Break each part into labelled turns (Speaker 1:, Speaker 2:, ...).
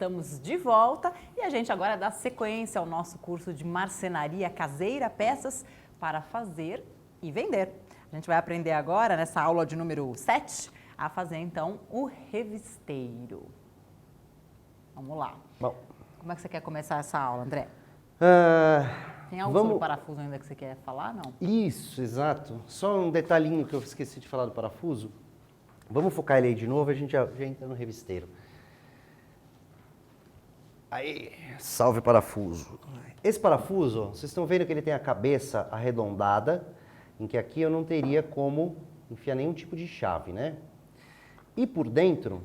Speaker 1: estamos de volta e a gente agora dá sequência ao nosso curso de marcenaria caseira, peças para fazer e vender. A gente vai aprender agora, nessa aula de número 7, a fazer então o revisteiro. Vamos lá.
Speaker 2: Bom.
Speaker 1: Como é que você quer começar essa aula, André? Tem algo sobre o parafuso ainda que você quer falar, não?
Speaker 2: Isso, exato. Só um detalhinho que eu esqueci de falar do parafuso. Vamos focar ele aí de novo, a gente já entra no revisteiro. Aí, salve parafuso. Esse parafuso, vocês estão vendo que ele tem a cabeça arredondada, em que aqui eu não teria como enfiar nenhum tipo de chave, né? E por dentro,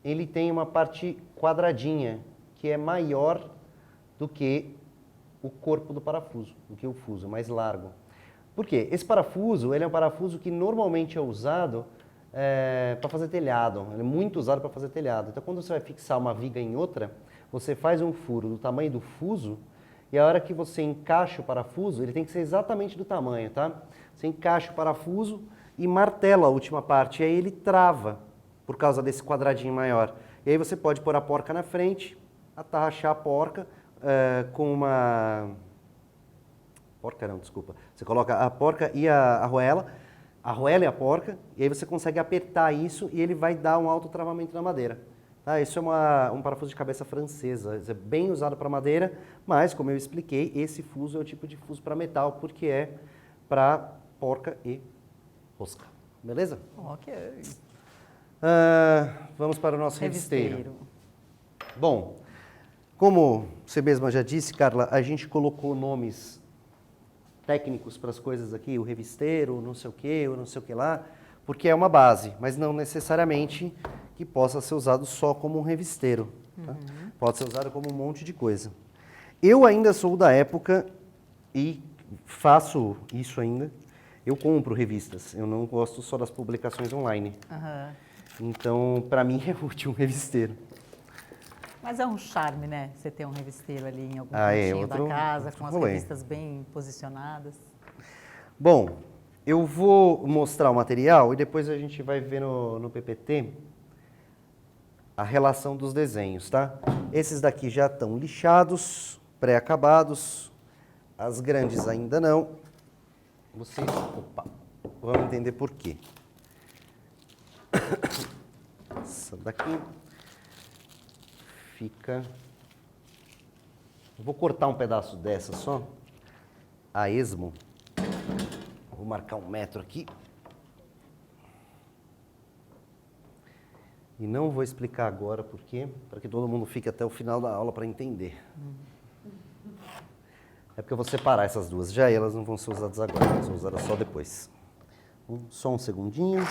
Speaker 2: ele tem uma parte quadradinha, que é maior do que o corpo do parafuso, do que o fuso, mais largo. Por quê? Esse parafuso, ele é um parafuso que normalmente é usado para fazer telhado, ele é muito usado para fazer telhado. Então, quando você vai fixar uma viga em outra, você faz um furo do tamanho do fuso e a hora que você encaixa o parafuso, ele tem que ser exatamente do tamanho, tá? Você encaixa o parafuso e martela a última parte, e aí ele trava por causa desse quadradinho maior. E aí você pode pôr a porca na frente, atarrachar a porca com uma... Porca não, desculpa. Você coloca a porca e a arruela e a porca, e aí você consegue apertar isso e ele vai dar um alto travamento na madeira. Tá? Isso é um parafuso de cabeça francesa, é bem usado para madeira, mas como eu expliquei, esse fuso é o tipo de fuso para metal, porque é para porca e rosca. Beleza?
Speaker 1: Ok.
Speaker 2: Vamos para o nosso revisteiro. Bom, como você mesma já disse, Carla, a gente colocou nomes técnicos para as coisas aqui, o revisteiro, não sei o que lá, porque é uma base, mas não necessariamente que possa ser usado só como um revisteiro. Tá? Pode ser usado como um monte de coisa. Eu ainda sou da época e faço isso ainda, eu compro revistas, eu não gosto só das publicações online. Então, para mim é útil um revisteiro.
Speaker 1: Mas é um charme, né? Você ter um revisteiro ali em algum cantinho da casa, com as revistas bem posicionadas.
Speaker 2: Bom, eu vou mostrar o material e depois a gente vai ver no PPT a relação dos desenhos, tá? Esses daqui já estão lixados, pré-acabados, as grandes ainda não. Vocês, vamos entender por quê. Essa daqui fica... Eu vou cortar um pedaço dessa só, a esmo. Vou marcar 1 metro aqui. E não vou explicar agora por quê, para que todo mundo fique até o final da aula para entender. É porque eu vou separar essas duas, já elas não vão ser usadas agora, elas vão ser usadas só depois. Só um segundinho.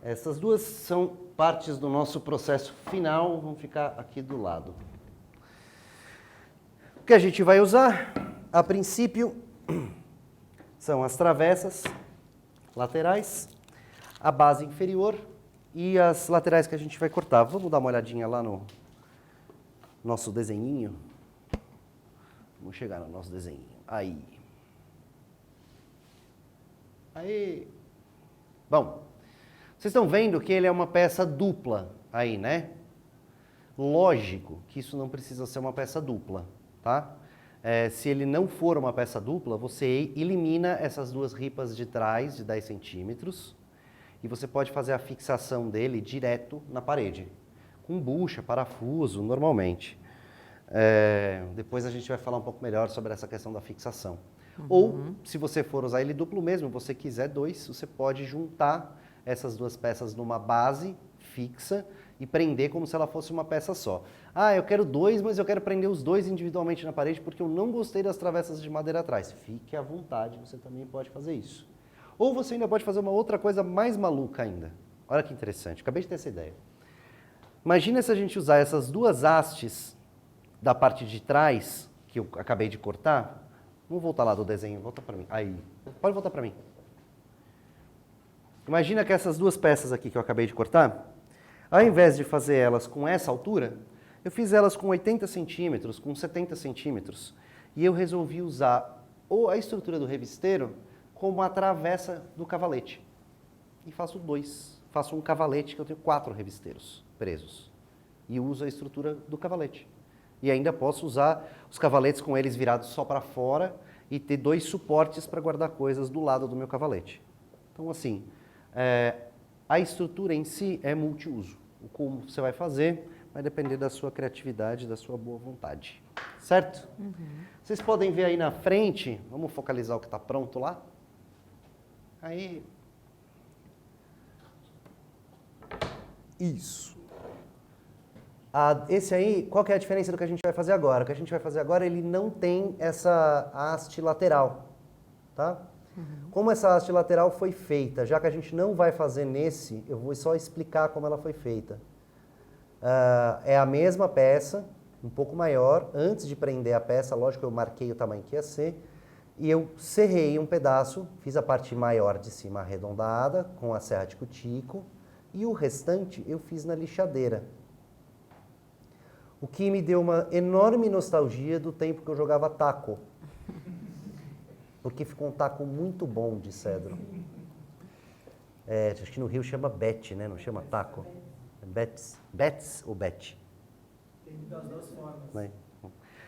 Speaker 2: Essas duas são partes do nosso processo final, vão ficar aqui do lado. O que a gente vai usar, a princípio, são as travessas laterais, a base inferior e as laterais que a gente vai cortar. Vamos dar uma olhadinha lá no nosso desenhinho. Vamos chegar no nosso desenhinho. Aí. Aí. Bom. Vocês estão vendo que ele é uma peça dupla aí, né? Lógico que isso não precisa ser uma peça dupla, tá? Se ele não for uma peça dupla, você elimina essas duas ripas de trás de 10 centímetros e você pode fazer a fixação dele direto na parede, com bucha, parafuso, normalmente. Depois a gente vai falar um pouco melhor sobre essa questão da fixação. Ou, se você for usar ele duplo mesmo, você quiser dois, você pode juntar essas duas peças numa base fixa e prender como se ela fosse uma peça só. Ah, eu quero dois, mas eu quero prender os dois individualmente na parede porque eu não gostei das travessas de madeira atrás. Fique à vontade, você também pode fazer isso. Ou você ainda pode fazer uma outra coisa mais maluca ainda. Olha que interessante, acabei de ter essa ideia. Imagina se a gente usar essas duas hastes da parte de trás, que eu acabei de cortar. Vamos voltar lá do desenho, volta para mim. Aí, pode voltar para mim. Imagina que essas duas peças aqui que eu acabei de cortar, Ao invés de fazer elas com essa altura, eu fiz elas com 80 centímetros, com 70 centímetros. E eu resolvi usar a estrutura do revisteiro como a travessa do cavalete. E faço dois. Faço um cavalete que eu tenho 4 revisteiros presos. E uso a estrutura do cavalete. E ainda posso usar os cavaletes com eles virados só para fora e ter 2 suportes para guardar coisas do lado do meu cavalete. Então, assim, a estrutura em si é multiuso. O como você vai fazer vai depender da sua criatividade, da sua boa vontade. Certo? Uhum. Vocês podem ver aí na frente, vamos focalizar o que está pronto lá? Aí. Isso. Esse aí, qual que é a diferença do que a gente vai fazer agora? O que a gente vai fazer agora, ele não tem essa haste lateral, tá? Uhum. Como essa haste lateral foi feita, já que a gente não vai fazer nesse, eu vou só explicar como ela foi feita. É a mesma peça, um pouco maior. Antes de prender a peça, lógico, eu marquei o tamanho que ia ser, e eu serrei um pedaço, fiz a parte maior de cima arredondada, com a serra de cutico, e o restante eu fiz na lixadeira. O que me deu uma enorme nostalgia do tempo que eu jogava taco. Porque ficou um taco muito bom de cedro. Acho que no Rio chama bete, né? Não chama taco. Bets ou bete?
Speaker 3: Tem das duas formas.
Speaker 2: Né?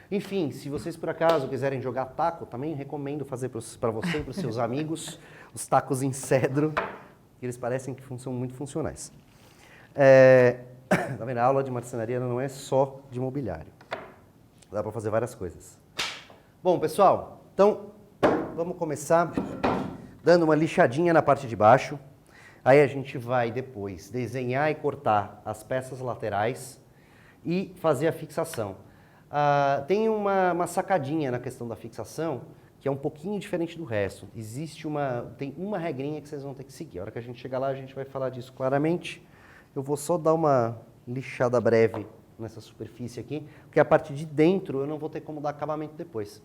Speaker 2: Enfim, se vocês por acaso quiserem jogar taco, também recomendo fazer para você e para os seus amigos os tacos em cedro, que eles parecem que são muito funcionais. Tá vendo? A aula de marcenaria não é só de mobiliário. Dá para fazer várias coisas. Bom, pessoal, então vamos começar dando uma lixadinha na parte de baixo. Aí a gente vai depois desenhar e cortar as peças laterais e fazer a fixação. Tem uma sacadinha na questão da fixação que é um pouquinho diferente do resto. Tem uma regrinha que vocês vão ter que seguir. A hora que a gente chegar lá, a gente vai falar disso claramente. Eu vou só dar uma lixada breve nessa superfície aqui, porque a parte de dentro eu não vou ter como dar acabamento depois.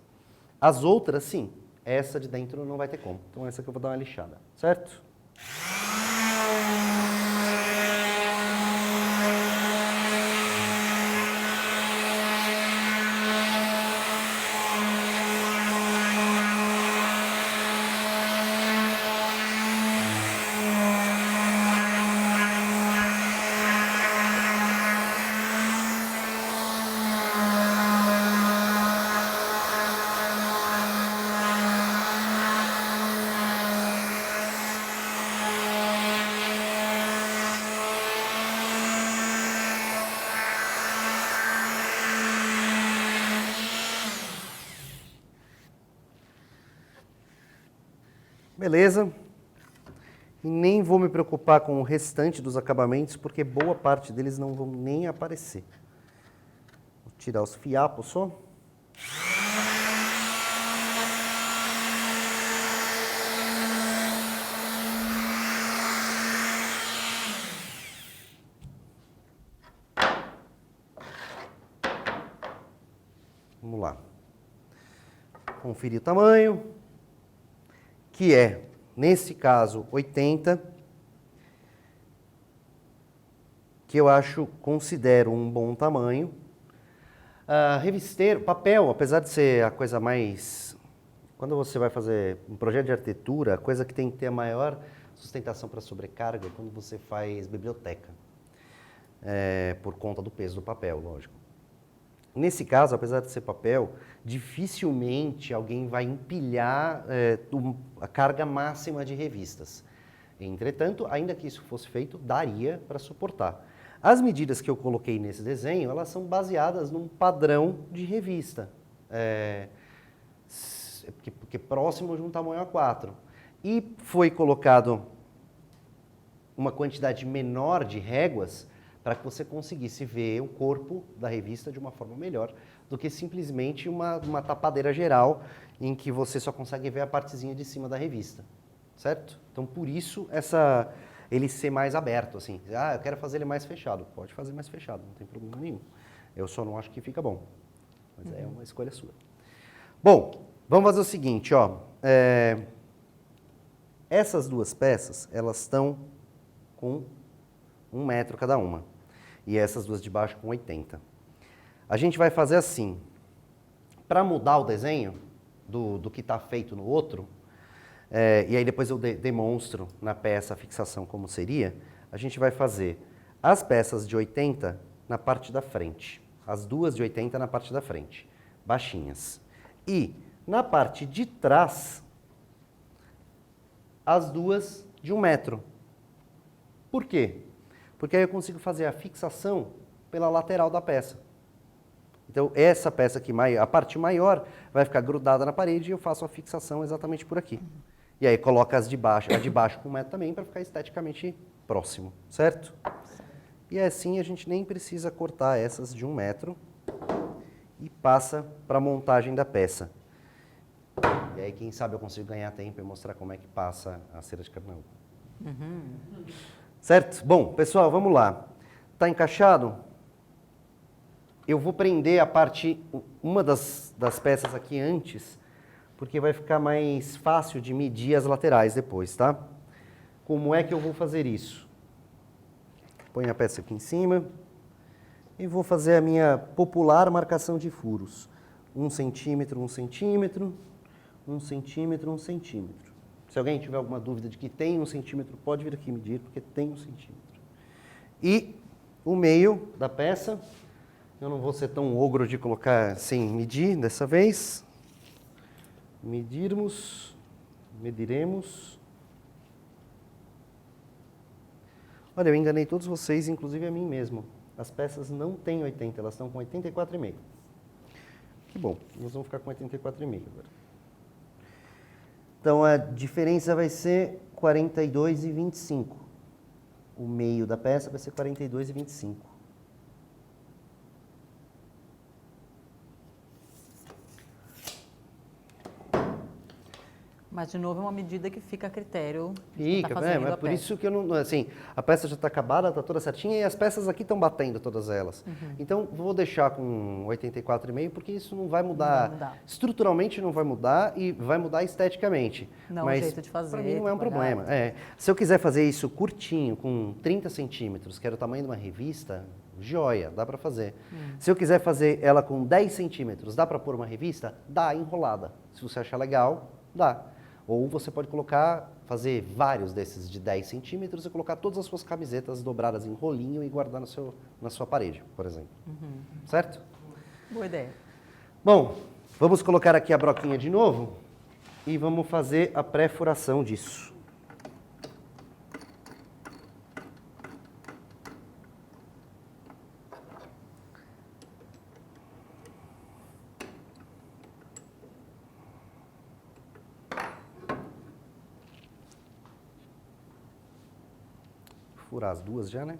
Speaker 2: As outras, sim. Essa de dentro não vai ter como. Então essa que eu vou dar uma lixada, certo? Beleza? E nem vou me preocupar com o restante dos acabamentos, porque boa parte deles não vão nem aparecer. Vou tirar os fiapos só. Vamos lá. Conferir o tamanho, que é, nesse caso, 80, que eu considero um bom tamanho. Revisteiro, papel, apesar de ser a coisa mais... Quando você vai fazer um projeto de arquitetura, a coisa que tem que ter a maior sustentação para sobrecarga é quando você faz biblioteca, por conta do peso do papel, lógico. Nesse caso, apesar de ser papel, dificilmente alguém vai empilhar a carga máxima de revistas. Entretanto, ainda que isso fosse feito, daria para suportar. As medidas que eu coloquei nesse desenho, elas são baseadas num padrão de revista, que é próximo de um tamanho A4. E foi colocado uma quantidade menor de réguas para que você conseguisse ver o corpo da revista de uma forma melhor do que simplesmente uma tapadeira geral em que você só consegue ver a partezinha de cima da revista, certo? Então, por isso, ele ser mais aberto, assim. Eu quero fazer ele mais fechado. Pode fazer mais fechado, não tem problema nenhum. Eu só não acho que fica bom, mas é uma escolha sua. Bom, vamos fazer o seguinte, ó. Essas duas peças, elas estão com 1 metro cada uma. e essas duas de baixo com 80. A gente vai fazer assim, para mudar o desenho do que está feito no outro, e aí depois eu demonstro na peça a fixação como seria, a gente vai fazer as peças de 80 na parte da frente, as duas de 80 na parte da frente, baixinhas. E na parte de trás, as duas de 1 metro. Por quê? Porque aí eu consigo fazer a fixação pela lateral da peça. Então, essa peça aqui, a parte maior, vai ficar grudada na parede e eu faço a fixação exatamente por aqui. E aí coloco a de baixo com 1 metro também para ficar esteticamente próximo, certo? E assim a gente nem precisa cortar essas de 1 metro e passa para a montagem da peça. E aí, quem sabe eu consigo ganhar tempo e mostrar como é que passa a cera de carnaúba. Certo? Bom, pessoal, vamos lá. Tá encaixado? Eu vou prender a parte, uma das peças aqui antes, porque vai ficar mais fácil de medir as laterais depois, tá? Como é que eu vou fazer isso? Ponho a peça aqui em cima e vou fazer a minha popular marcação de furos. 1 centímetro, 1 centímetro, 1 centímetro, 1 centímetro. Se alguém tiver alguma dúvida de que tem 1 centímetro, pode vir aqui medir, porque tem 1 centímetro. E o meio da peça, eu não vou ser tão ogro de colocar sem medir dessa vez. Mediremos. Olha, eu enganei todos vocês, inclusive a mim mesmo. As peças não têm 80, elas estão com 84,5. Que bom, nós vamos ficar com 84,5 agora. Então, a diferença vai ser 42,25. O meio da peça vai ser 42,25.
Speaker 1: Mas, de novo, é uma medida que fica a critério.
Speaker 2: Fica, é por isso que eu não... Assim, a peça já está acabada, está toda certinha, e as peças aqui estão batendo, todas elas. Então, vou deixar com 84,5, porque isso não vai mudar.
Speaker 1: Não vai mudar.
Speaker 2: Estruturalmente não vai mudar e vai mudar esteticamente.
Speaker 1: Não,
Speaker 2: mas
Speaker 1: o jeito de fazer,
Speaker 2: para mim não é um
Speaker 1: trabalhar.
Speaker 2: problema. Se eu quiser fazer isso curtinho, com 30 centímetros, que era o tamanho de uma revista, joia, dá para fazer. Se eu quiser fazer ela com 10 centímetros, dá para pôr uma revista? Dá, enrolada. Se você achar legal, dá. Ou você pode fazer vários desses de 10 centímetros e colocar todas as suas camisetas dobradas em rolinho e guardar na sua parede, por exemplo. Certo?
Speaker 1: Boa ideia.
Speaker 2: Bom, vamos colocar aqui a broquinha de novo e vamos fazer a pré-furação disso. Furar as duas já, né?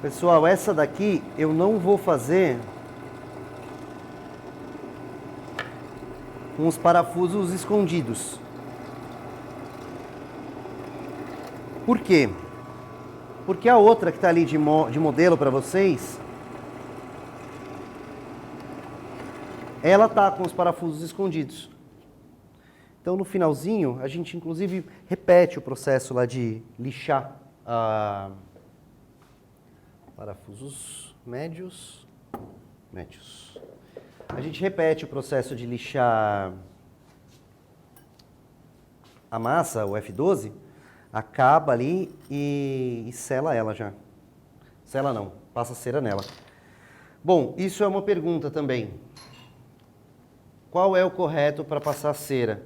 Speaker 2: Pessoal, essa daqui eu não vou fazer com os parafusos escondidos. Por quê? Porque a outra que está ali de modelo para vocês, ela tá com os parafusos escondidos. Então, no finalzinho, a gente inclusive repete o processo lá de lixar parafusos médios. A gente repete o processo de lixar a massa, o F12, acaba ali e sela ela já. Sela não, passa cera nela. Bom, isso é uma pergunta também. Qual é o correto para passar a cera?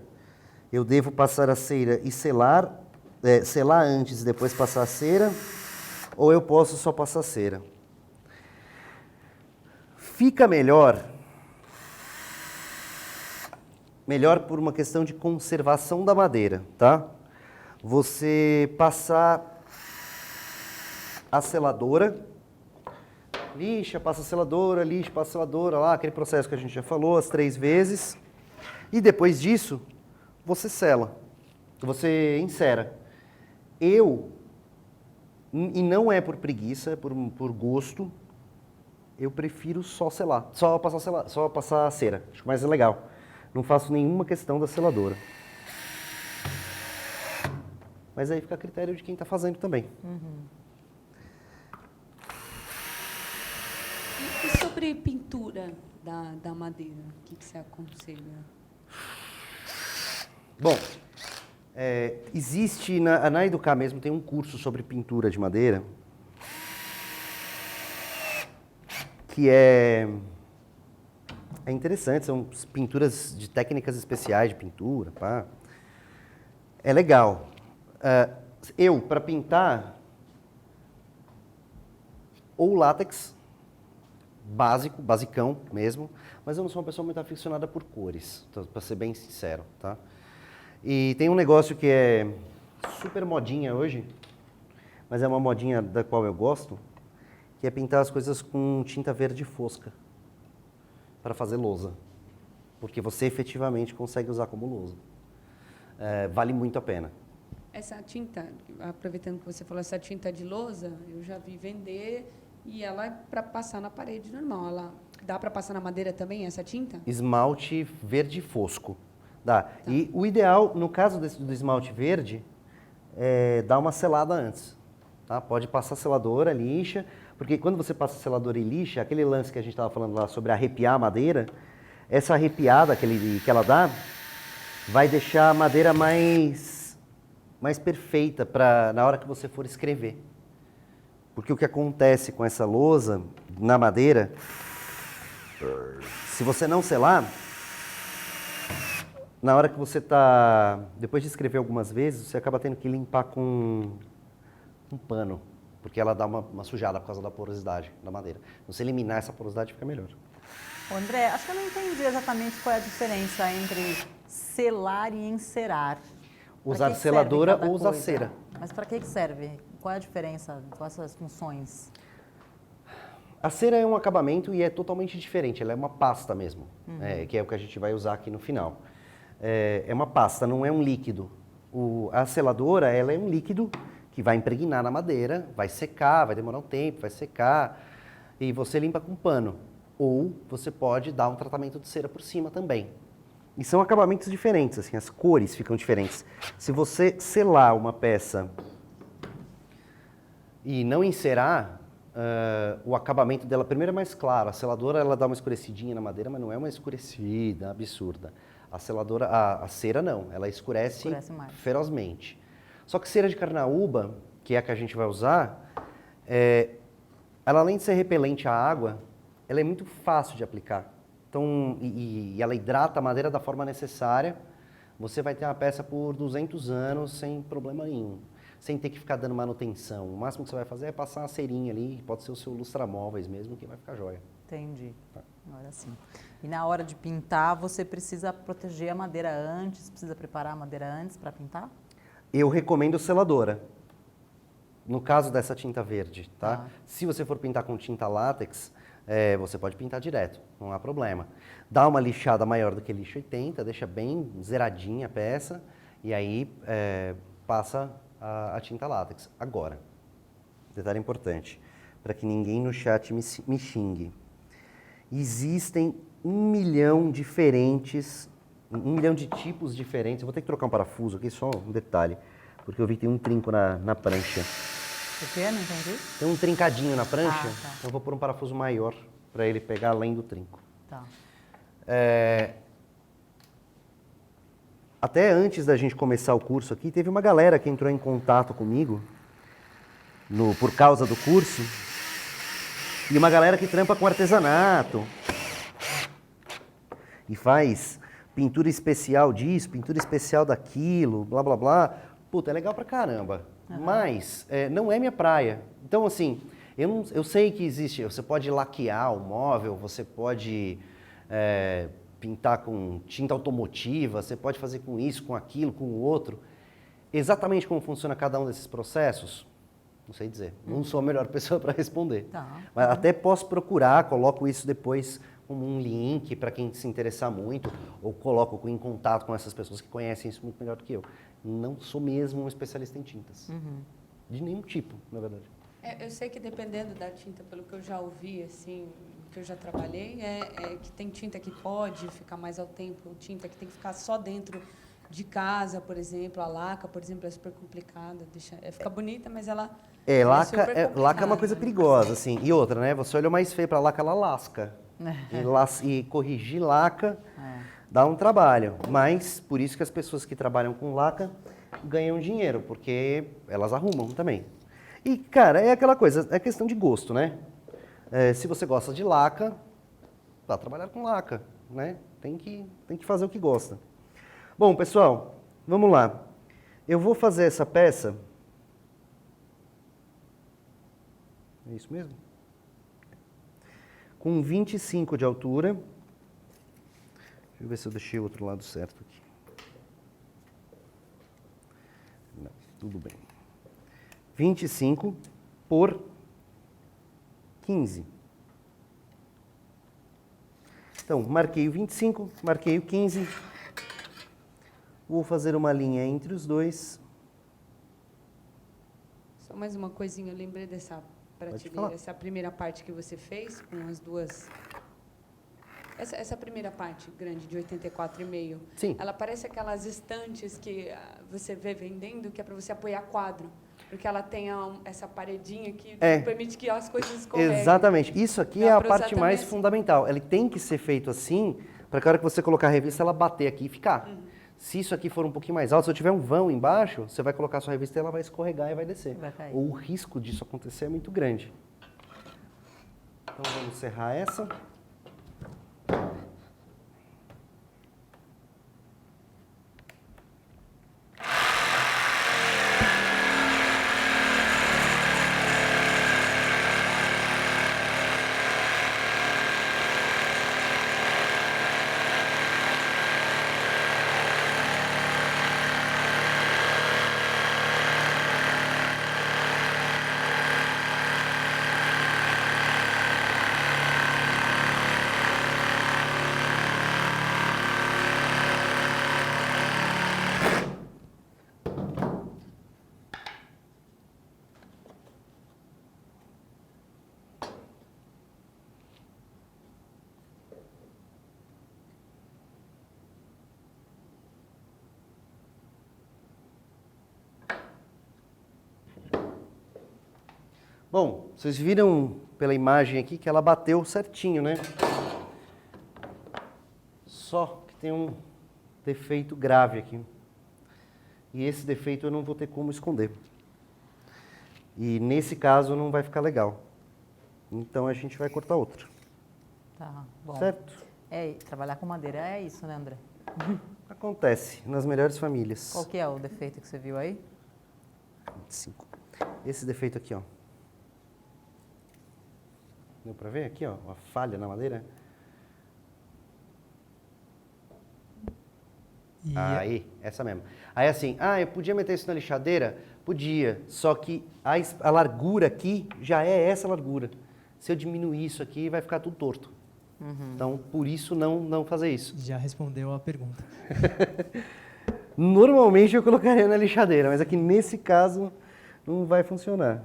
Speaker 2: Eu devo passar a cera e selar antes e depois passar a cera? Ou eu posso só passar cera? Fica melhor por uma questão de conservação da madeira, tá? Você passar a seladora, lixa, passa a seladora, lixa, passa a seladora, lá, aquele processo que a gente já falou, as 3 vezes. E depois disso, você sela, você encera. E não é por preguiça, é por gosto, eu prefiro só selar, só passar a cera, acho mais legal. Não faço nenhuma questão da seladora. Mas aí fica a critério de quem está fazendo também.
Speaker 4: E sobre pintura da madeira, o que você aconselha?
Speaker 2: Bom, existe, na Educar mesmo, tem um curso sobre pintura de madeira, que é interessante, são pinturas de técnicas especiais de pintura, pá. É legal. Para pintar, ou látex, basicão mesmo, mas eu não sou uma pessoa muito aficionada por cores, para ser bem sincero, tá? E tem um negócio que é super modinha hoje, mas é uma modinha da qual eu gosto, que é pintar as coisas com tinta verde fosca, para fazer lousa, porque você efetivamente consegue usar como lousa. Vale muito a pena.
Speaker 4: Essa tinta, aproveitando que você falou, essa tinta de lousa, eu já vi vender e ela é para passar na parede normal. Ela dá para passar na madeira também, essa tinta?
Speaker 2: Esmalte verde fosco. Dá. Tá. E o ideal, no caso do esmalte verde, é dar uma selada antes. Tá? Pode passar seladora, lixa, porque quando você passa seladora e lixa, aquele lance que a gente estava falando lá sobre arrepiar a madeira, essa arrepiada que ela dá vai deixar a madeira mais perfeita na hora que você for escrever. Porque o que acontece com essa lousa na madeira, se você não selar, na hora que você está, depois de escrever algumas vezes, você acaba tendo que limpar com um pano, porque ela dá uma sujada por causa da porosidade da madeira. Se você eliminar essa porosidade, fica melhor.
Speaker 1: André, acho que eu não entendi exatamente qual é a diferença entre selar e encerar.
Speaker 2: Usar seladora ou usar cera.
Speaker 1: Mas para que serve? Qual é a diferença? Quais são as funções?
Speaker 2: A cera é um acabamento e é totalmente diferente, ela é uma pasta mesmo, que é o que a gente vai usar aqui no final. É uma pasta, não é um líquido. A seladora, ela é um líquido que vai impregnar na madeira, vai secar, vai demorar um tempo, vai secar, e você limpa com pano. Ou você pode dar um tratamento de cera por cima também. E são acabamentos diferentes, assim, as cores ficam diferentes. Se você selar uma peça e não encerar, o acabamento dela primeiro é mais claro. A seladora, ela dá uma escurecidinha na madeira, mas não é uma escurecida absurda. A seladora, a cera não, ela escurece ferozmente. Só que cera de carnaúba, que é a que a gente vai usar, ela além de ser repelente à água, ela é muito fácil de aplicar. Então, e ela hidrata a madeira da forma necessária. Você vai ter uma peça por 200 anos sem problema nenhum, sem ter que ficar dando manutenção. O máximo que você vai fazer é passar uma cerinha ali, pode ser o seu lustramóveis mesmo, que vai ficar jóia.
Speaker 1: Entendi. Agora sim. E na hora de pintar, você precisa proteger a madeira antes, precisa preparar a madeira antes para pintar?
Speaker 2: Eu recomendo seladora. No caso dessa tinta verde, tá? Se você for pintar com tinta látex, você pode pintar direto, não há problema. Dá uma lixada maior do que lixo 80, deixa bem zeradinha a peça e aí passa a tinta látex. Agora, detalhe importante, para que ninguém no chat me xingue. Existem 1 milhão de tipos diferentes. Eu vou ter que trocar um parafuso aqui, só um detalhe, porque eu vi que tem um trinco na prancha.
Speaker 1: O quê? Não entendi.
Speaker 2: Tem um trincadinho na prancha,
Speaker 1: tá.
Speaker 2: então eu vou pôr um parafuso maior para ele pegar além do trinco.
Speaker 1: Tá.
Speaker 2: Até antes da gente começar o curso aqui, teve uma galera que entrou em contato comigo por causa do curso. E uma galera que trampa com artesanato e faz pintura especial disso, pintura especial daquilo, blá, blá, blá. Puta, é legal pra caramba. Mas não é minha praia. Então, assim, Eu sei que existe, você pode laquear o móvel, você pode pintar com tinta automotiva, você pode fazer com isso, com aquilo, com o outro. Exatamente como funciona cada um desses processos, não sei dizer. Não sou a melhor pessoa para responder.
Speaker 1: Tá.
Speaker 2: Mas até posso procurar, coloco isso depois como um link para quem se interessar muito, ou coloco em contato com essas pessoas que conhecem isso muito melhor do que eu. Não sou mesmo um especialista em tintas. De nenhum tipo, na verdade.
Speaker 4: Eu sei que dependendo da tinta, pelo que eu já ouvi, assim, que eu já trabalhei, que tem tinta que pode ficar mais ao tempo, tinta que tem que ficar só dentro de casa, por exemplo. A laca, por exemplo, é super complicada. Fica bonita, mas ela
Speaker 2: Laca é uma coisa
Speaker 4: né?
Speaker 2: perigosa, assim. E outra, né? Você olha o mais feio para laca, ela lasca. E corrigir laca dá um trabalho. Mas por isso que as pessoas que trabalham com laca ganham dinheiro, porque elas arrumam também. E, cara, é aquela coisa, é questão de gosto, né? Se você gosta de laca, vá trabalhar com laca, né? Tem que fazer o que gosta. Bom, pessoal, vamos lá. Eu vou fazer essa peça. É isso mesmo? Com 25 de altura. Deixa eu ver se eu deixei o outro lado certo aqui. Não, tudo bem. 25 por 15. Então, marquei o 25, marquei o 15. Vou fazer uma linha entre os dois.
Speaker 4: Só mais uma coisinha, eu lembrei dessa prateleira, essa primeira parte que você fez, com as duas... Essa primeira parte grande, de 84,5,
Speaker 2: Sim.
Speaker 4: ela parece aquelas estantes que você vê vendendo, que é para você apoiar quadro. Porque ela tem essa paredinha que permite que as coisas escorreguem.
Speaker 2: Exatamente. Isso aqui é a parte mais fundamental. Ele tem que ser feito assim, para que a hora que você colocar a revista, ela bater aqui e ficar. Se isso aqui for um pouquinho mais alto, se eu tiver um vão embaixo, você vai colocar a sua revista e ela vai escorregar e vai descer.
Speaker 1: Vai cair.
Speaker 2: O risco disso acontecer é muito grande. Então vamos serrar essa. Bom, vocês viram pela imagem aqui que ela bateu certinho, né? Só que tem um defeito grave aqui. E esse defeito eu não vou ter como esconder. E nesse caso não vai ficar legal. Então a gente vai cortar outra.
Speaker 1: Tá, bom.
Speaker 2: Certo?
Speaker 1: Trabalhar com madeira é isso, né, André?
Speaker 2: Acontece nas melhores famílias.
Speaker 1: Qual que é o defeito que você viu aí?
Speaker 2: 25. Esse defeito aqui, ó. Deu pra ver aqui, ó, uma falha na madeira? Aí, essa mesmo. Aí assim, eu podia meter isso na lixadeira? Podia, só que a largura aqui já é essa largura. Se eu diminuir isso aqui, vai ficar tudo torto. Então, por isso, não fazer isso.
Speaker 3: Já respondeu a pergunta.
Speaker 2: Normalmente eu colocaria na lixadeira, mas aqui nesse caso não vai funcionar.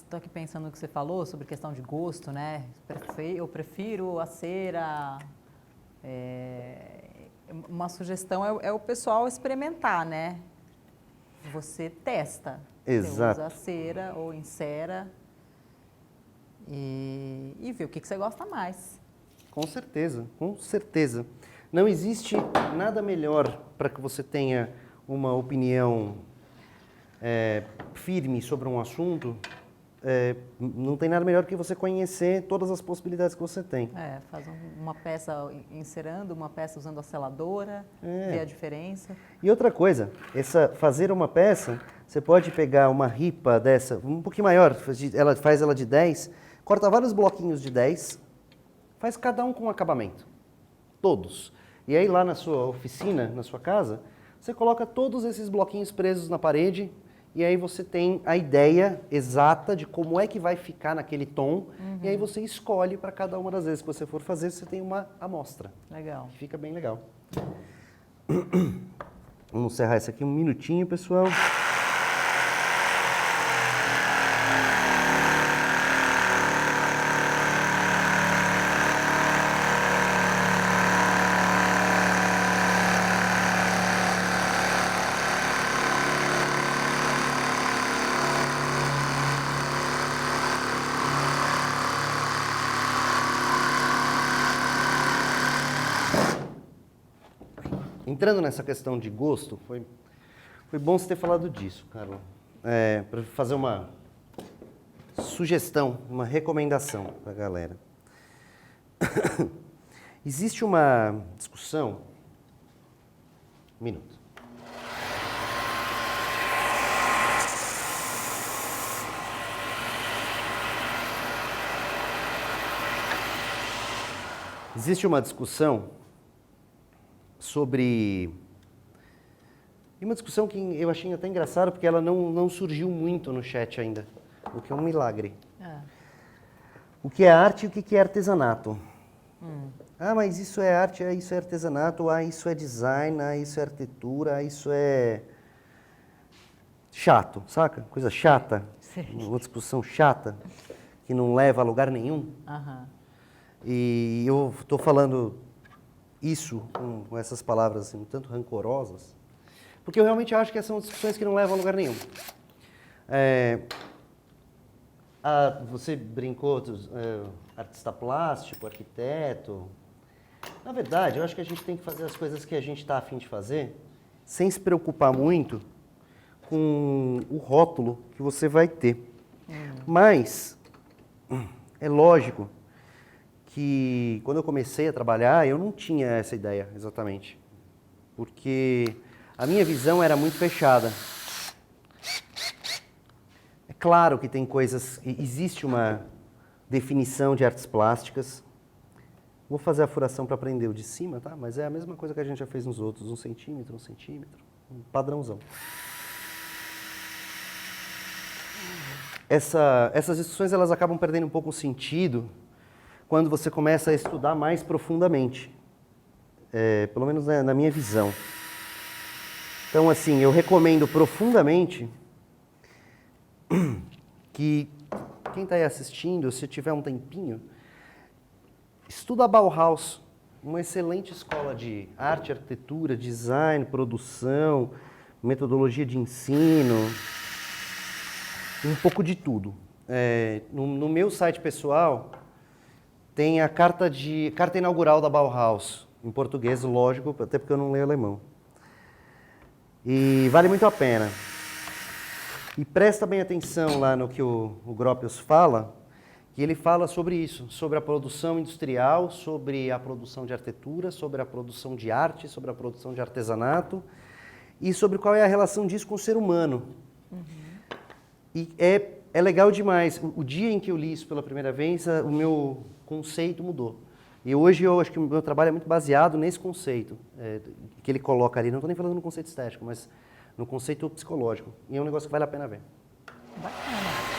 Speaker 1: Tô aqui pensando no que você falou sobre questão de gosto, né? Eu prefiro a cera. Uma sugestão é o pessoal experimentar, né? Você testa.
Speaker 2: Exato.
Speaker 1: Você usa a cera ou encera e vê o que você gosta mais.
Speaker 2: Com certeza, com certeza. Não existe nada melhor para que você tenha uma opinião firme sobre um assunto. Não tem nada melhor que você conhecer todas as possibilidades que você tem.
Speaker 1: Faz uma peça encerando, uma peça usando a seladora, ver a diferença.
Speaker 2: E outra coisa, fazer uma peça, Você pode pegar uma ripa dessa, um pouquinho maior, faz ela de 10, corta vários bloquinhos de 10, faz cada um com um acabamento. Todos. E aí lá na sua oficina, na sua casa, você coloca todos esses bloquinhos presos na parede e aí você tem a ideia exata de como é que vai ficar naquele tom. E aí você escolhe para cada uma das vezes que você for fazer, você tem uma amostra.
Speaker 1: Legal.
Speaker 2: Que fica bem legal. Vamos encerrar isso aqui um minutinho, pessoal. Entrando nessa questão de gosto, foi bom você ter falado disso, Carol. Para fazer uma sugestão, uma recomendação para a galera. Existe uma discussão... Um minuto. Existe uma discussão sobre... E uma discussão que eu achei até engraçada, porque ela não surgiu muito no chat ainda, o que é um milagre. O que é arte e o que é artesanato? Ah, mas isso é arte, isso é artesanato, isso é design, isso é arquitetura, isso é... chato, saca? Coisa chata.
Speaker 1: Sim.
Speaker 2: Uma discussão chata, que não leva a lugar nenhum. E eu estou falando isso com essas palavras assim, um tanto rancorosas, porque eu realmente acho que são discussões que não levam a lugar nenhum. Você brincou dos artista plástico, arquiteto. Na verdade, eu acho que a gente tem que fazer as coisas que a gente está a fim de fazer, sem se preocupar muito com o rótulo que você vai ter. Mas é lógico que quando eu comecei a trabalhar, eu não tinha essa ideia exatamente, porque a minha visão era muito fechada. É claro que tem coisas, existe uma definição de artes plásticas. Vou fazer a furação para prender o de cima, tá? Mas é a mesma coisa que a gente já fez nos outros, 1 centímetro, um padrãozão. Essas discussões elas acabam perdendo um pouco o sentido quando você começa a estudar mais profundamente, pelo menos na minha visão. Então, assim, eu recomendo profundamente que quem está aí assistindo, se tiver um tempinho, estuda a Bauhaus, uma excelente escola de arte, arquitetura, design, produção, metodologia de ensino, um pouco de tudo. No meu site pessoal tem a carta inaugural da Bauhaus, em português, lógico, até porque eu não leio alemão. E vale muito a pena. E presta bem atenção lá no que o Gropius fala, que ele fala sobre isso, sobre a produção industrial, sobre a produção de arquitetura, sobre a produção de arte, sobre a produção de artesanato e sobre qual é a relação disso com o ser humano. E é legal demais. O dia em que eu li isso pela primeira vez, o meu conceito mudou. E hoje eu acho que o meu trabalho é muito baseado nesse conceito que ele coloca ali. Não estou nem falando no conceito estético, mas no conceito psicológico. E é um negócio que vale a pena ver.
Speaker 1: Bacana.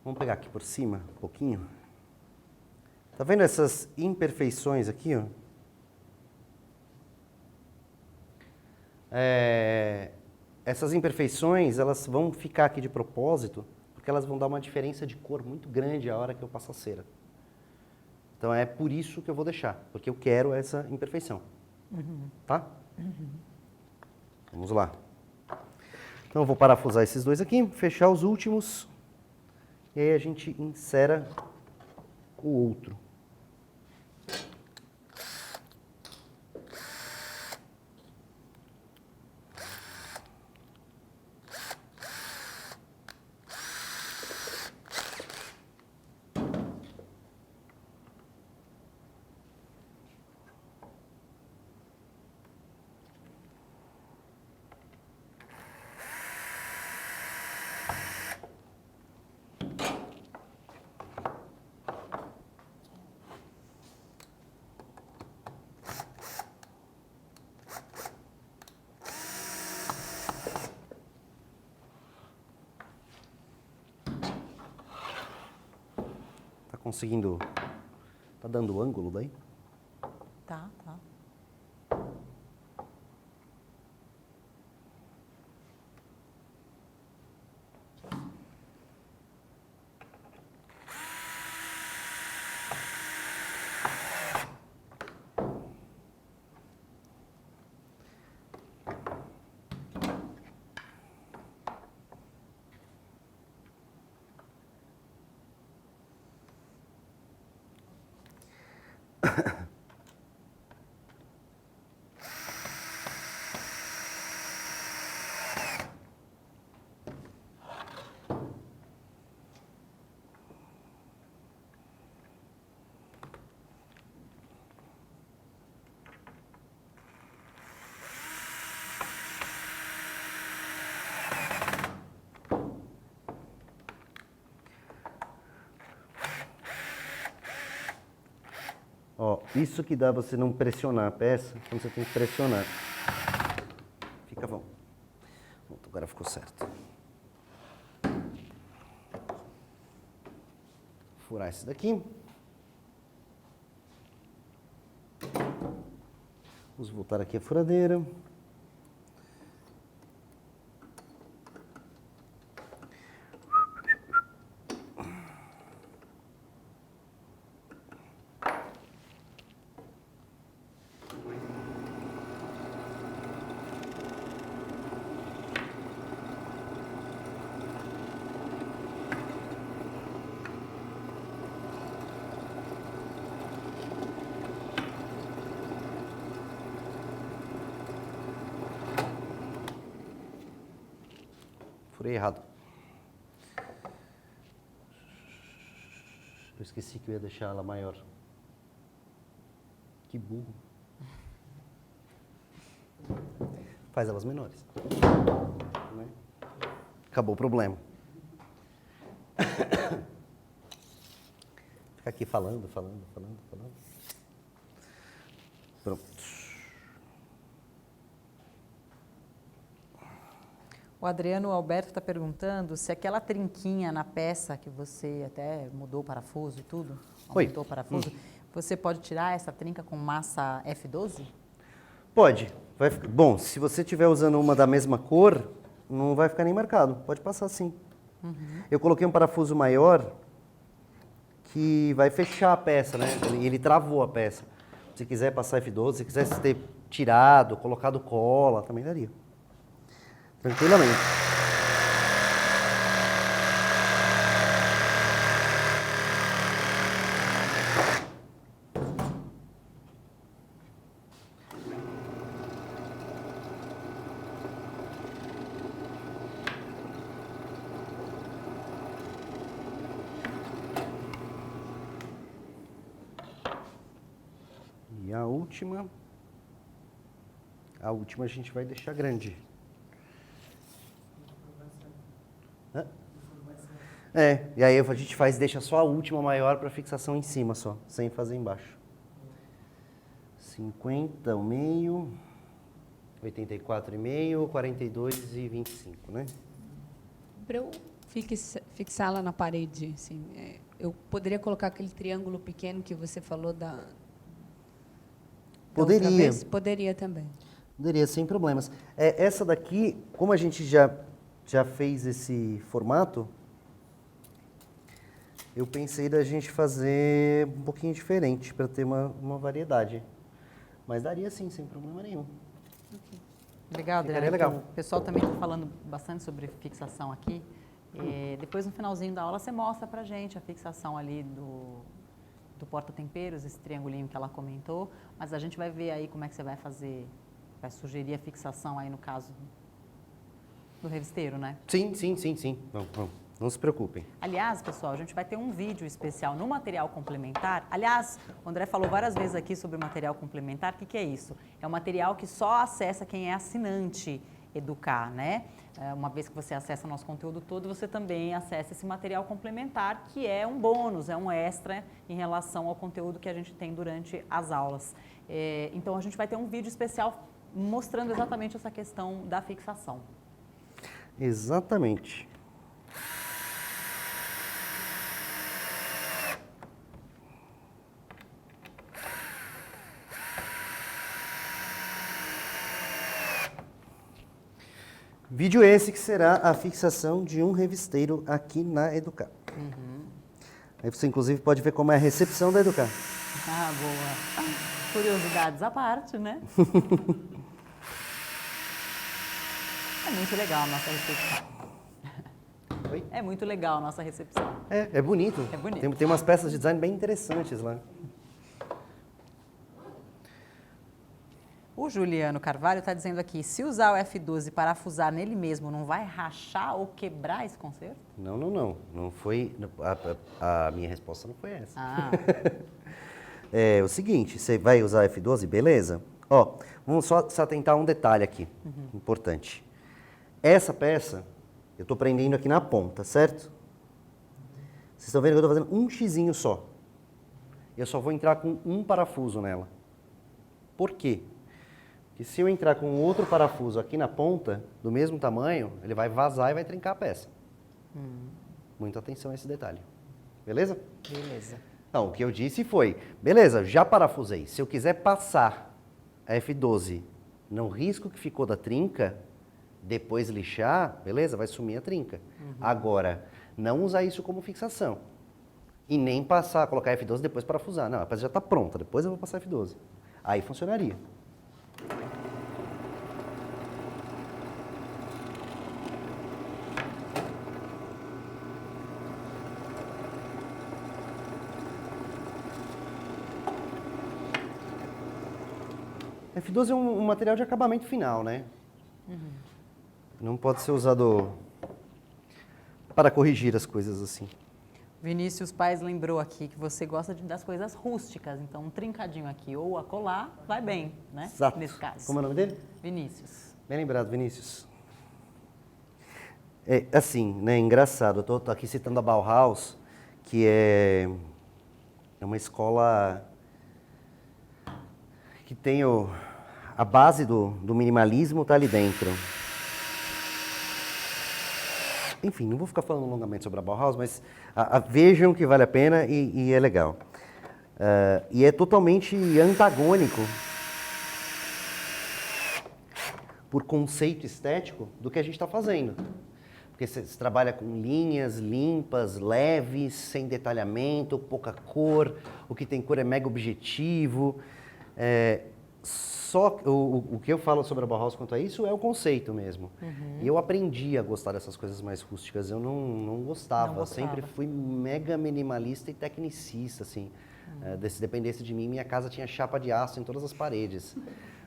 Speaker 2: Vamos pegar aqui por cima um pouquinho. Tá vendo essas imperfeições aqui, ó? Essas imperfeições, elas vão ficar aqui de propósito, porque elas vão dar uma diferença de cor muito grande a hora que eu passo a cera. Então é por isso que eu vou deixar, porque eu quero essa imperfeição. Tá? Vamos lá. Então eu vou parafusar esses dois aqui, fechar os últimos, e aí a gente insera o outro. Conseguindo... Tá dando ângulo daí?
Speaker 1: Tá, tá.
Speaker 2: Ó, isso que dá você não pressionar a peça, quando você tem que pressionar. Fica bom. Pronto, agora ficou certo. Furar esse daqui. Vamos voltar aqui a furadeira. Furei errado. Eu esqueci que eu ia deixar ela maior. Que burro. Faz elas menores. Né? Acabou o problema. Fica aqui falando. Pronto.
Speaker 1: O Adriano Alberto está perguntando se aquela trinquinha na peça que você até mudou o parafuso e tudo, aumentou o parafuso, você pode tirar essa trinca com massa F12?
Speaker 2: Pode. Bom, se você estiver usando uma da mesma cor, não vai ficar nem marcado. Pode passar sim. Eu coloquei um parafuso maior que vai fechar a peça, né? Ele travou a peça. Se quiser passar F12, se quiser ter tirado, colocado cola, também daria. Tranquilamente. E a última a gente vai deixar grande. E aí a gente deixa só a última maior para fixação em cima só, sem fazer embaixo. 50, o meio, 84,5, 42 e 25, né?
Speaker 4: Para eu fixá-la na parede, assim, eu poderia colocar aquele triângulo pequeno que você falou da outra vez? Poderia também.
Speaker 2: Poderia, sem problemas. Essa daqui, como a gente já fez esse formato, eu pensei da gente fazer um pouquinho diferente para ter uma variedade. Mas daria sim, sem problema nenhum.
Speaker 1: Legal,
Speaker 2: Ficaria
Speaker 1: Adriana.
Speaker 2: legal.
Speaker 1: O pessoal também está falando bastante sobre fixação aqui. Depois, no finalzinho da aula, você mostra pra gente a fixação ali do porta-temperos, esse triangulinho que ela comentou. Mas a gente vai ver aí como é que você vai fazer, vai sugerir a fixação aí no caso do revisteiro, né?
Speaker 2: Sim. Não se preocupem.
Speaker 1: Aliás, pessoal, a gente vai ter um vídeo especial no material complementar. Aliás, o André falou várias vezes aqui sobre o material complementar. O que é isso? É um material que só acessa quem é assinante Educar, né? Uma vez que você acessa o nosso conteúdo todo, você também acessa esse material complementar, que é um bônus, é um extra em relação ao conteúdo que a gente tem durante as aulas. Então, a gente vai ter um vídeo especial mostrando exatamente essa questão da fixação.
Speaker 2: Exatamente. Vídeo esse que será a fixação de um revisteiro aqui na Educar. Aí você, inclusive, pode ver como é a recepção da Educar.
Speaker 1: Ah, boa. Curiosidades à parte, né? É muito legal a nossa recepção.
Speaker 2: Oi?
Speaker 1: É muito legal a nossa recepção.
Speaker 2: É bonito.
Speaker 1: É bonito.
Speaker 2: Tem umas peças de design bem interessantes lá.
Speaker 1: O Juliano Carvalho está dizendo aqui, se usar o F12 e parafusar nele mesmo, não vai rachar ou quebrar esse conserto?
Speaker 2: Não. Não foi... A minha resposta não foi essa.
Speaker 1: Ah,
Speaker 2: É o seguinte, você vai usar F12, beleza? Ó, vamos só se atentar a um detalhe aqui, importante. Essa peça, eu estou prendendo aqui na ponta, certo? Vocês estão vendo que eu estou fazendo um xizinho só. Eu só vou entrar com um parafuso nela. Por quê? Porque se eu entrar com outro parafuso aqui na ponta, do mesmo tamanho, ele vai vazar e vai trincar a peça. Muita atenção a esse detalhe. Beleza?
Speaker 1: beleza.
Speaker 2: Não, o que eu disse foi, beleza, já parafusei. Se eu quiser passar a F12 no risco que ficou da trinca, depois lixar, beleza, vai sumir a trinca. Agora, não usar isso como fixação. E nem passar, colocar F12 e depois parafusar. Não, a peça já está pronta, depois eu vou passar F12. Aí funcionaria. F12 é um material de acabamento final, né? Não pode ser usado para corrigir as coisas assim.
Speaker 1: Vinícius Paes lembrou aqui que você gosta das coisas rústicas, então um trincadinho aqui ou a colar vai bem, né?
Speaker 2: Exato.
Speaker 1: Nesse caso.
Speaker 2: Como é o nome dele?
Speaker 1: Vinícius.
Speaker 2: Bem lembrado, Vinícius. É assim, né? Engraçado. Eu tô aqui citando a Bauhaus, que é uma escola que tem a base do minimalismo tá ali dentro. Enfim, não vou ficar falando longamente sobre a Bauhaus, mas vejam que vale a pena e é legal. E é totalmente antagônico por conceito estético do que a gente está fazendo. Porque você trabalha com linhas limpas, leves, sem detalhamento, pouca cor, o que tem cor é mega objetivo. Só o que eu falo sobre a Bauhaus quanto a isso é o conceito mesmo. E eu aprendi a gostar dessas coisas mais rústicas. Eu não gostava.
Speaker 1: Não gostava.
Speaker 2: Sempre fui mega minimalista e tecnicista, assim. Se dependesse de mim, minha casa tinha chapa de aço em todas as paredes.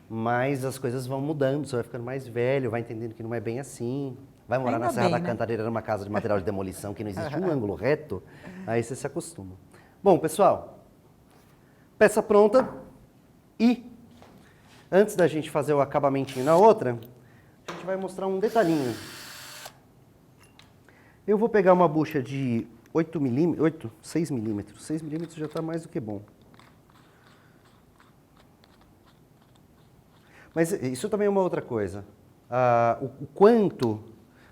Speaker 2: Mas as coisas vão mudando, você vai ficando mais velho, vai entendendo que não é bem assim. Vai morar
Speaker 1: Ainda
Speaker 2: na Serra
Speaker 1: bem,
Speaker 2: da
Speaker 1: né?
Speaker 2: Cantareira, numa casa de material de demolição que não existe um ângulo reto, aí você se acostuma. Bom, pessoal, peça pronta e antes da gente fazer o acabamentinho na outra, a gente vai mostrar um detalhinho. Eu vou pegar uma bucha de 6 milímetros. 6 milímetros já está mais do que bom. Mas isso também é uma outra coisa. O quanto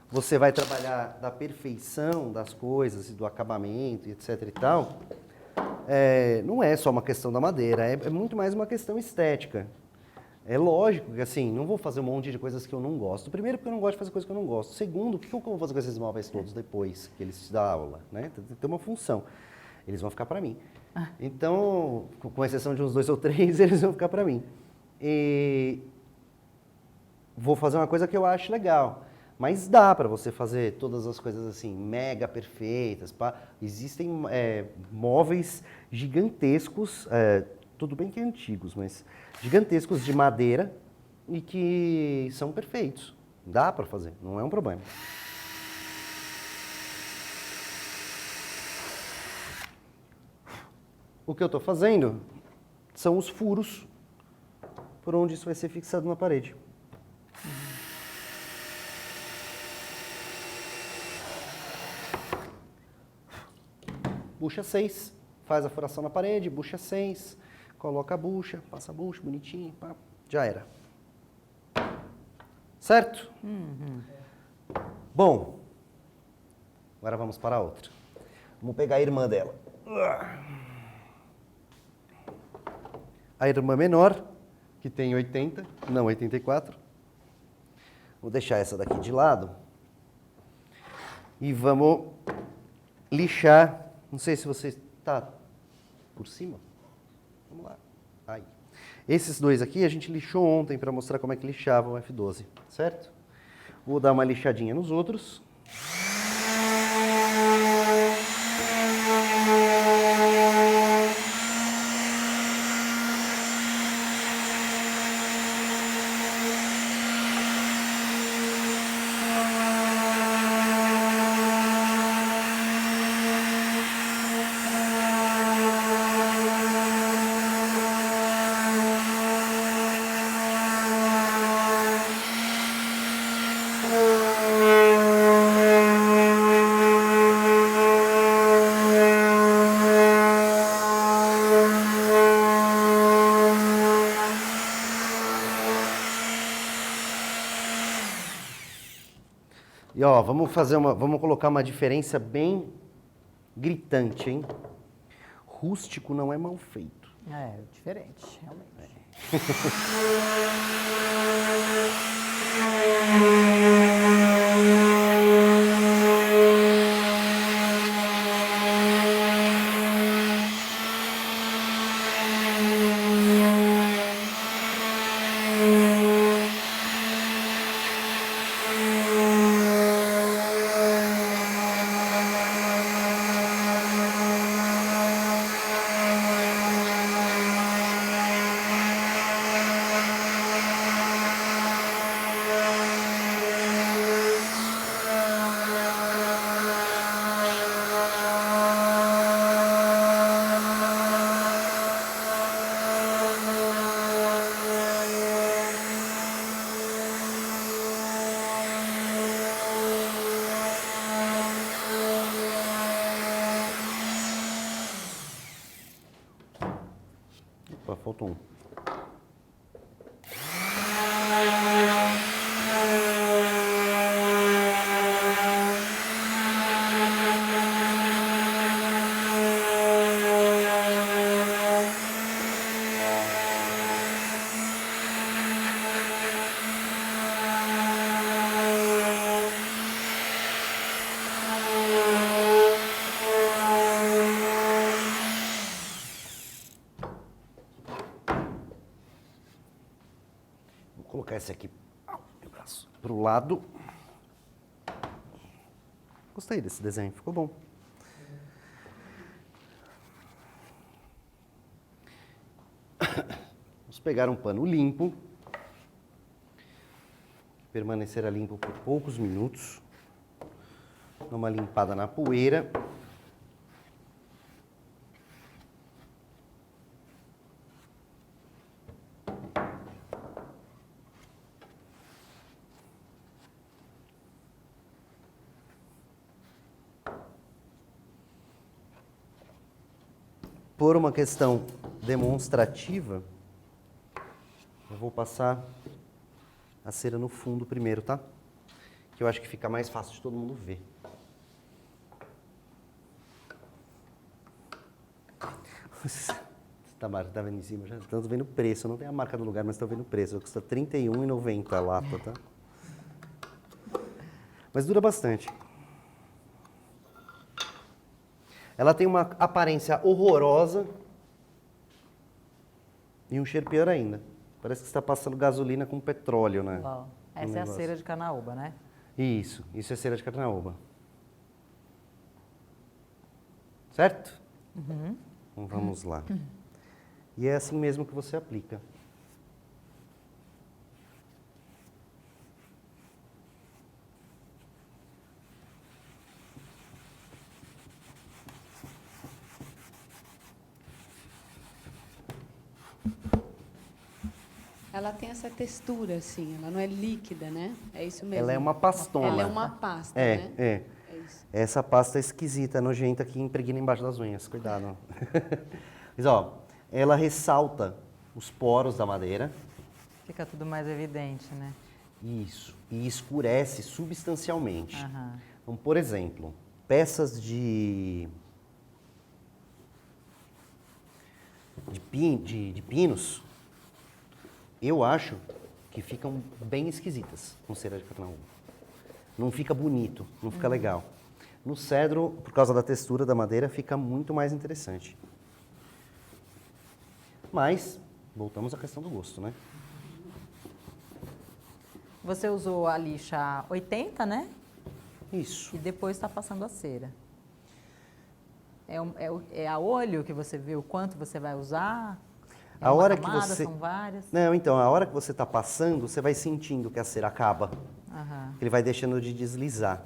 Speaker 2: você vai trabalhar da perfeição das coisas e do acabamento, etc e tal, não é só uma questão da madeira, é muito mais uma questão estética. É lógico que assim, não vou fazer um monte de coisas que eu não gosto. Primeiro, porque eu não gosto de fazer coisas que eu não gosto. Segundo, o que eu vou fazer com esses móveis todos depois que eles dão aula, né? Tem que ter uma função. Eles vão ficar para mim. Então, com exceção de uns 2 ou 3, eles vão ficar para mim. E vou fazer uma coisa que eu acho legal. Mas dá para você fazer todas as coisas assim, mega perfeitas. Existem móveis gigantescos, tudo bem que antigos, mas gigantescos de madeira e que são perfeitos. Dá para fazer, não é um problema. O que eu estou fazendo são os furos por onde isso vai ser fixado na parede. Bucha 6, faz a furação na parede, bucha 6, coloca a bucha, passa a bucha, bonitinho, pá, já era. Certo? Bom, agora vamos para a outra. Vamos pegar a irmã dela. A irmã menor, que tem 80, não 84. Vou deixar essa daqui de lado. E vamos lixar. Não sei se você está por cima. Vamos lá. Aí. Esses dois aqui a gente lixou ontem para mostrar como é que lixava o F12, certo? Vou dar uma lixadinha nos outros. E ó, vamos colocar uma diferença bem gritante, hein? Rústico não é mal feito.
Speaker 1: É, diferente, realmente. Opa, faltou um. Vou colocar esse aqui, meu braço, pro lado. Gostei desse desenho, ficou bom. Vamos pegar um pano limpo, permanecerá limpo por poucos minutos. Dá uma limpada na poeira. Por uma questão demonstrativa, eu vou passar a cera no fundo primeiro, tá? Que eu acho que fica mais fácil de todo mundo ver.
Speaker 2: Tamara, tá vendo em cima? Já estamos vendo o preço. Não tem a marca do lugar, mas estão vendo o preço. Custa R$ 31,90 a lata, tá? Mas dura bastante. Ela tem uma aparência horrorosa e um cheiro pior ainda. Parece que você está passando gasolina com petróleo, né?
Speaker 1: Uau. Essa é a cera de carnaúba, né?
Speaker 2: Isso é cera de carnaúba. Certo? Então vamos lá. E é assim mesmo que você aplica.
Speaker 4: Ela tem essa textura, assim, ela não é líquida, né? É isso mesmo.
Speaker 2: Ela é uma pastona.
Speaker 4: Ela é uma pasta,
Speaker 2: É,
Speaker 4: né?
Speaker 2: é.
Speaker 4: É isso.
Speaker 2: Essa pasta esquisita, nojenta, que impregna embaixo das unhas. Cuidado. Mas, ó, ela ressalta os poros da madeira.
Speaker 1: Fica tudo mais evidente, né?
Speaker 2: Isso. E escurece substancialmente.
Speaker 1: Aham.
Speaker 2: Então, por exemplo, peças de pinos, eu acho que ficam bem esquisitas com cera de carnaúba. Não fica bonito, não fica legal. No cedro, por causa da textura da madeira, fica muito mais interessante. Mas, voltamos à questão do gosto, né?
Speaker 1: Você usou a lixa 80, né?
Speaker 2: Isso.
Speaker 1: E depois está passando a cera. É a olho que você vê o quanto você vai usar? É
Speaker 2: A
Speaker 1: uma
Speaker 2: hora que
Speaker 1: camada,
Speaker 2: você...
Speaker 1: são várias?
Speaker 2: Não, então, a hora que você está passando, você vai sentindo que a cera acaba.
Speaker 1: Aham.
Speaker 2: Ele vai deixando de deslizar.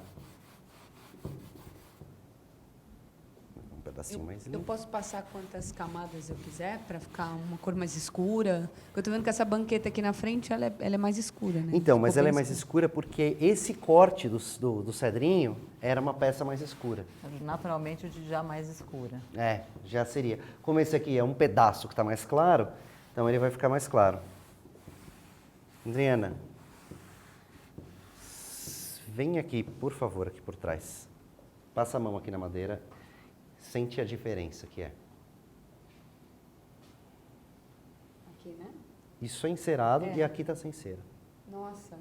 Speaker 2: Um pedacinho mais
Speaker 4: Eu
Speaker 2: limpo.
Speaker 4: posso passar quantas camadas eu quiser para ficar uma cor mais escura? Eu estou vendo que essa banqueta aqui na frente, ela é mais escura, né?
Speaker 2: Então, mas
Speaker 4: Ficou
Speaker 2: ela é
Speaker 4: bem
Speaker 2: mais escura porque esse corte do cedrinho era uma peça mais escura.
Speaker 1: Naturalmente, o de já mais escura.
Speaker 2: É, já seria. Como esse aqui é um pedaço que está mais claro, então ele vai ficar mais claro. Adriana, vem aqui, por favor, aqui por trás. Passa a mão aqui na madeira. Sente a diferença que é.
Speaker 4: Aqui, né?
Speaker 2: Isso é encerado e aqui está sem cera.
Speaker 4: Nossa,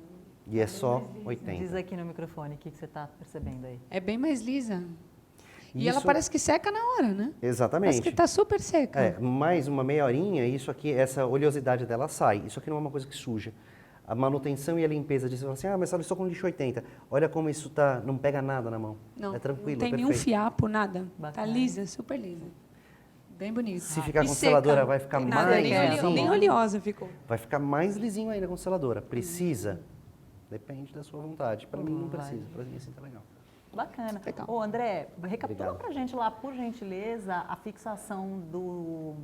Speaker 2: E é só
Speaker 1: Diz
Speaker 2: 80.
Speaker 1: aqui no microfone o que você está percebendo aí.
Speaker 4: é bem mais lisa. E
Speaker 2: Isso-
Speaker 4: ela parece que seca na hora, né? Parece que
Speaker 2: Exatamente.
Speaker 4: está super seca.
Speaker 2: É, mais uma meia horinha, isso aqui, essa oleosidade dela sai. Isso aqui não é uma coisa que suja. A manutenção e a limpeza disso, você fala assim, ah, mas olha só com lixo 80. Olha como isso tá, não pega nada na mão.
Speaker 4: Não,
Speaker 2: é tranquilo,
Speaker 4: não tem
Speaker 2: é
Speaker 4: nenhum
Speaker 2: perfeito.
Speaker 4: fiapo, nada.
Speaker 1: Bacana.
Speaker 4: Tá lisa, super lisa. Bem bonito.
Speaker 2: Se ficar
Speaker 4: E
Speaker 2: com seladora,
Speaker 4: seca.
Speaker 2: vai ficar
Speaker 4: Tem nada,
Speaker 2: mais
Speaker 4: nem,
Speaker 1: lisinho.
Speaker 4: nem oleosa ficou.
Speaker 2: Vai ficar mais lisinho ainda com seladora. Precisa? Depende da sua vontade. Para mim não
Speaker 1: vai.
Speaker 2: precisa, para mim assim tá legal.
Speaker 1: Bacana.
Speaker 4: Legal.
Speaker 1: Ô, André, recapitula
Speaker 2: Obrigado.
Speaker 1: pra gente lá, por gentileza, a fixação do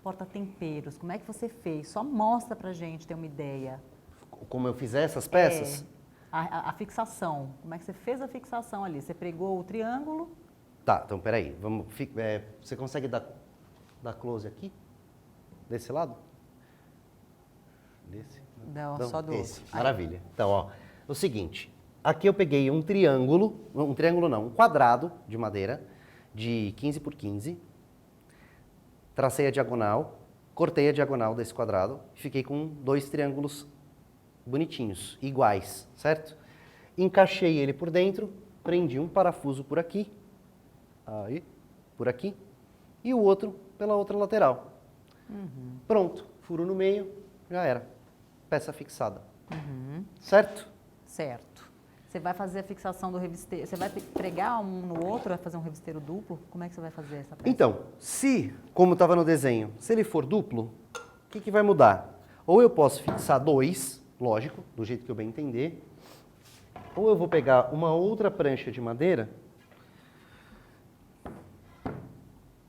Speaker 1: porta-temperos. Como é que você fez? Só mostra pra gente ter uma ideia.
Speaker 2: Como eu fizer essas peças?
Speaker 1: A fixação. Como é que você fez a fixação ali? Você pregou o triângulo?
Speaker 2: Tá, então peraí. Vamos, você consegue dar close aqui? Desse lado? Desse?
Speaker 1: Não,
Speaker 2: Então,
Speaker 1: só do
Speaker 2: esse.
Speaker 1: outro.
Speaker 2: Maravilha. Então, ó, o seguinte. Aqui eu peguei um triângulo não, um quadrado de madeira de 15 por 15. Tracei a diagonal, cortei a diagonal desse quadrado e fiquei com 2 triângulos bonitinhos, iguais, certo? Encaixei ele por dentro, prendi um parafuso por aqui, aí, por aqui, e o outro pela outra lateral. Pronto, furo no meio, já era. Peça fixada. Certo?
Speaker 1: Certo. Você vai fazer a fixação do revisteiro. Você vai pregar um no outro, vai fazer um revisteiro duplo? Como é que você vai fazer essa peça?
Speaker 2: Então, como estava no desenho, se ele for duplo, o que vai mudar? Ou eu posso fixar 2, lógico, do jeito que eu bem entender, ou eu vou pegar uma outra prancha de madeira,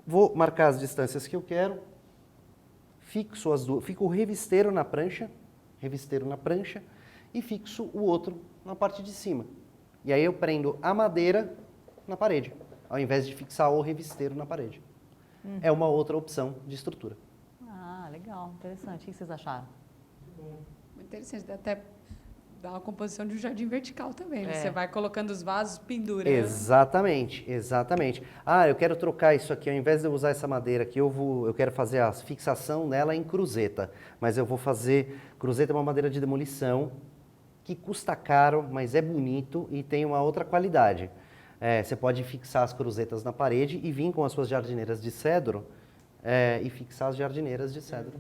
Speaker 2: vou marcar as distâncias que eu quero, fixo as duas, fico o revisteiro na prancha e fixo o outro na parte de cima. E aí eu prendo a madeira na parede, ao invés de fixar o revisteiro na parede. É uma outra opção de estrutura.
Speaker 1: Ah, legal, interessante. O que vocês acharam?
Speaker 4: Muito interessante. Dá até dá uma composição de um jardim vertical também.
Speaker 1: É.
Speaker 4: Você vai colocando os vasos, pendurando.
Speaker 2: Exatamente, exatamente. Ah, eu quero trocar isso aqui, ao invés de eu usar essa madeira aqui, eu quero fazer a fixação nela em cruzeta. Mas eu vou fazer, cruzeta é uma madeira de demolição, que custa caro, mas é bonito e tem uma outra qualidade. Você pode fixar as cruzetas na parede e vir com as suas jardineiras de cedro e fixar as jardineiras de cedro.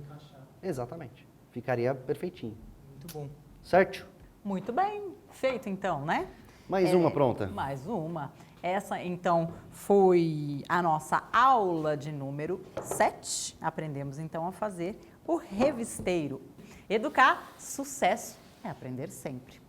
Speaker 2: Exatamente. Ficaria perfeitinho.
Speaker 1: Muito bom.
Speaker 2: Certo?
Speaker 1: Muito bem, feito então, né?
Speaker 2: Mais uma pronta.
Speaker 1: Mais uma. Essa, então, foi a nossa aula de número 7. Aprendemos, então, a fazer o revisteiro. Educar, sucesso é aprender sempre.